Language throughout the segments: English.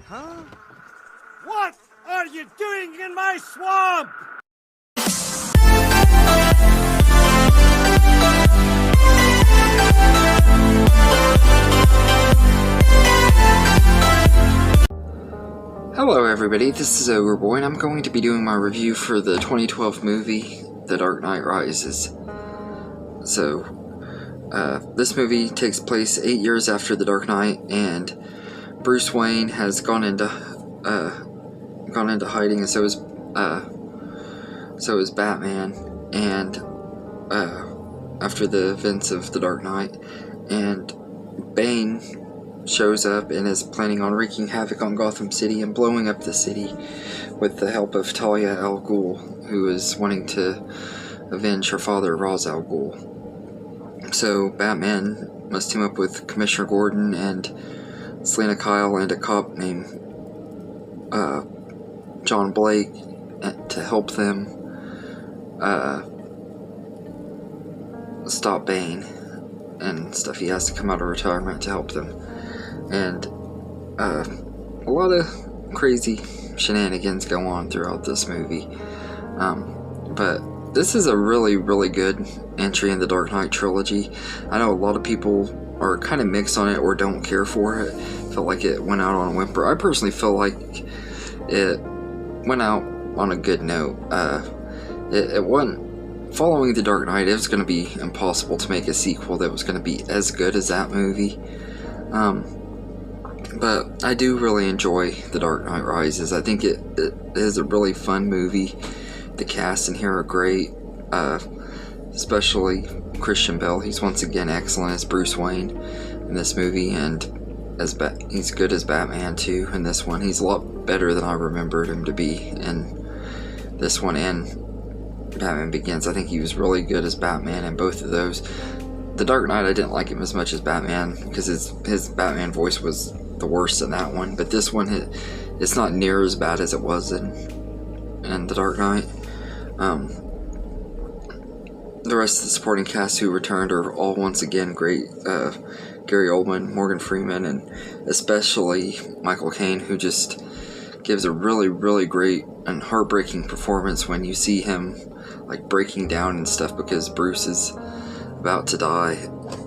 Huh? What are you doing in my swamp? Hello everybody, this is Overboy, and I'm going to be doing my review for the 2012 movie, The Dark Knight Rises. So, this movie takes place 8 years after The Dark Knight, and Bruce Wayne has gone into hiding, and so is Batman, and after the events of The Dark Knight, and Bane shows up and is planning on wreaking havoc on Gotham City and blowing up the city with the help of Talia al Ghul, who is wanting to avenge her father, Ra's al Ghul. So Batman must team up with Commissioner Gordon and Selina Kyle and a cop named John Blake to help them stop Bane and stuff. He has to come out of retirement to help them. And a lot of crazy shenanigans go on throughout this movie. But this is a really, really good entry in the Dark Knight trilogy. I know a lot of people are kind of mixed on it or don't care for it. Felt like it went out on a whimper. I personally feel like it went out on a good note. It wasn't following the Dark Knight. It was going to be impossible to make a sequel that was going to be as good as that movie. But I do really enjoy The Dark Knight Rises. I think it is a really fun movie. The cast in here are great, especially Christian Bale. He's once again excellent as Bruce Wayne in this movie, and he's good as Batman too in this one. He's a lot better than I remembered him to be in this one and Batman Begins. I think he was really good as Batman in both of those. The Dark Knight, I didn't like him as much as Batman because his Batman voice was the worst in that one, but this one it's not near as bad as it was in The Dark Knight. The rest of the supporting cast who returned are all once again great. Gary Oldman, Morgan Freeman, and especially Michael Caine, who just gives a really, really great and heartbreaking performance when you see him like breaking down and stuff because Bruce is about to die,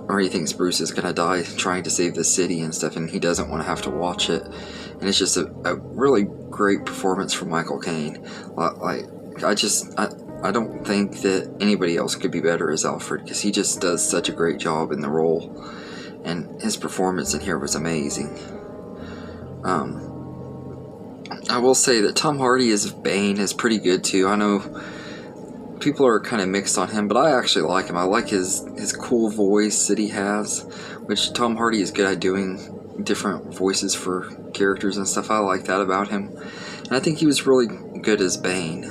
or he thinks Bruce is gonna die trying to save the city and stuff, and he doesn't want to have to watch it. And it's just a really great performance from Michael Caine. Like I don't think that anybody else could be better as Alfred, because he just does such a great job in the role, and his performance in here was amazing. I will say that Tom Hardy as Bane is pretty good too. I know people are kind of mixed on him, but I actually like him. I like his cool voice that he has, which Tom Hardy is good at doing different voices for characters and stuff. I like that about him, and I think he was really good as Bane.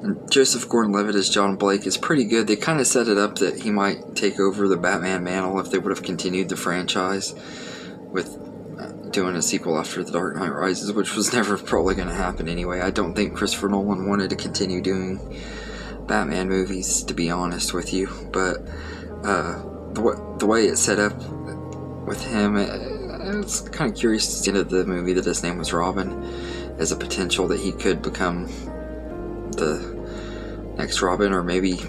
And Joseph Gordon-Levitt as John Blake is pretty good. They kind of set it up that he might take over the Batman mantle if they would have continued the franchise with doing a sequel after The Dark Knight Rises, which was never probably going to happen anyway. I don't think Christopher Nolan wanted to continue doing Batman movies, to be honest with you, but the way it's set up with him, it's kind of curious to see at the end of the movie that his name was Robin, as a potential that he could become the next Robin, or maybe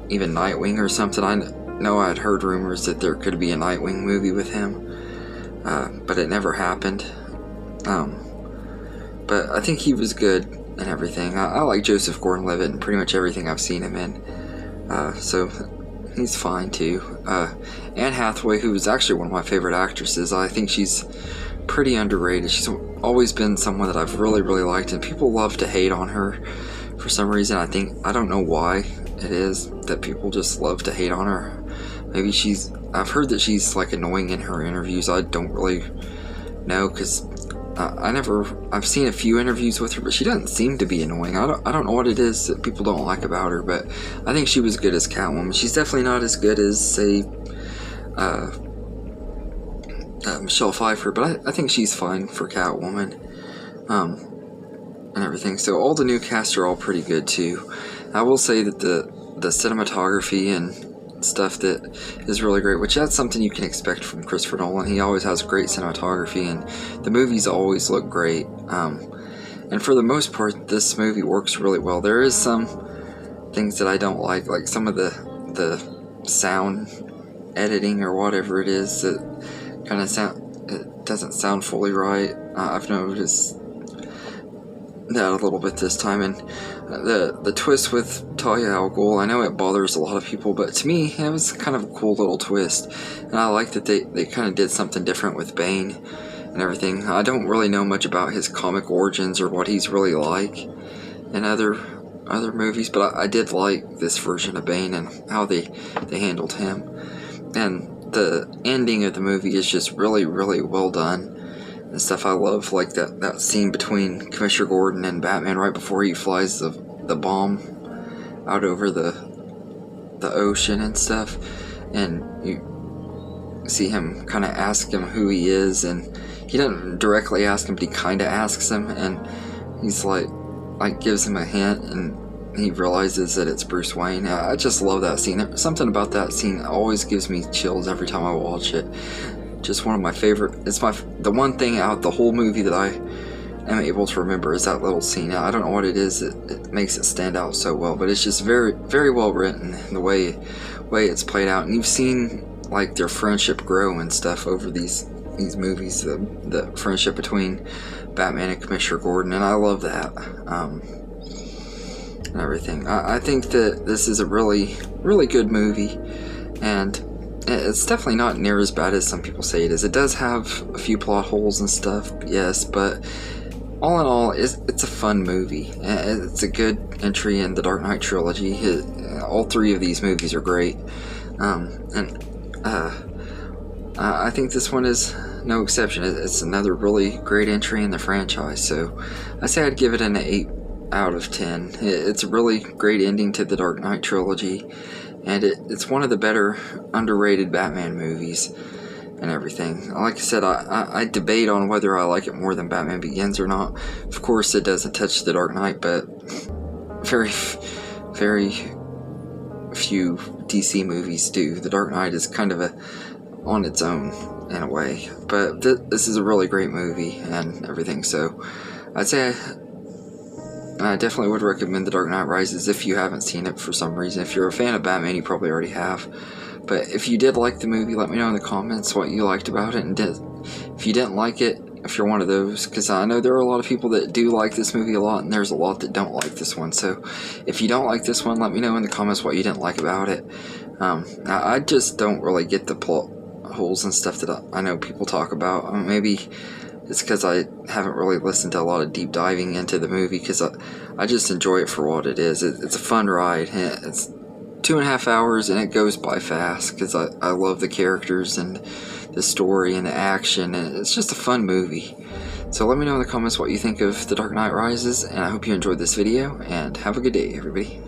even Nightwing or something. I know I had heard rumors that there could be a Nightwing movie with him, but it never happened. But I think he was good and everything. I like Joseph Gordon-Levitt in pretty much everything I've seen him in, so he's fine too. Anne Hathaway, who is actually one of my favorite actresses, I think she's pretty underrated. She's always been someone that I've really, really liked, and people love to hate on her for some reason. I don't know why it is that people just love to hate on her. Maybe I've heard that she's like annoying in her interviews. I don't really know, because I've seen a few interviews with her, but she doesn't seem to be annoying. I don't know what it is that people don't like about her, but I think she was good as Catwoman. She's definitely not as good as, say, Michelle Pfeiffer, but I think she's fine for Catwoman, and everything. So all the new cast are all pretty good too. I will say that the cinematography and stuff that is really great, which that's something you can expect from Christopher Nolan. He always has great cinematography, and the movies always look great. And for the most part, this movie works really well. There is some things that I don't like some of the sound editing or whatever it is that kind of it doesn't sound fully right. I've noticed that a little bit this time, and the twist with Talia al Ghul, I know it bothers a lot of people, but to me it was kind of a cool little twist, and I like that they kind of did something different with Bane and everything. I don't really know much about his comic origins or what he's really like in other movies, but I did like this version of Bane and how they handled him, and the ending of the movie is just really, really well done and stuff. I love that scene between Commissioner Gordon and Batman right before he flies the bomb out over the ocean and stuff, and you see him kind of ask him who he is, and he doesn't directly ask him, but he kind of asks him, and he's like gives him a hint, and he realizes that it's Bruce Wayne. I just love that scene. Something about that scene always gives me chills every time I watch it. Just one of my favorite. It's the one thing out the whole movie that I am able to remember is that little scene. I don't know what it is that makes it stand out so well, but it's just very, very well written, the way it's played out. And you've seen their friendship grow and stuff over these movies, the friendship between Batman and Commissioner Gordon, and I love that. And everything. I think that this is a really, really good movie, and it's definitely not near as bad as some people say it is. It does have a few plot holes and stuff, yes, but all in all, it's a fun movie. It's a good entry in the Dark Knight trilogy. All three of these movies are great, I think this one is no exception. It's another really great entry in the franchise, so I say I'd give it an 8 out of 10. It's a really great ending to the Dark Knight trilogy, and it's one of the better underrated Batman movies and everything. Like I said, I debate on whether I like it more than Batman Begins or not. Of course, it doesn't touch the Dark Knight, but very, very few DC movies do. The Dark Knight is kind of on its own in a way, but this is a really great movie and everything, so I'd say I definitely would recommend The Dark Knight Rises if you haven't seen it for some reason. If you're a fan of Batman, you probably already have. But if you did like the movie, let me know in the comments what you liked about it. And if you didn't like it, if you're one of those, because I know there are a lot of people that do like this movie a lot, and there's a lot that don't like this one. So if you don't like this one, let me know in the comments what you didn't like about it. I just don't really get the plot holes and stuff that I know people talk about. Maybe it's because I haven't really listened to a lot of deep diving into the movie, because I just enjoy it for what it is. It's a fun ride. It's 2.5 hours, and it goes by fast because I love the characters and the story and the action, and it's just a fun movie. So let me know in the comments what you think of The Dark Knight Rises, and I hope you enjoyed this video, and have a good day, everybody.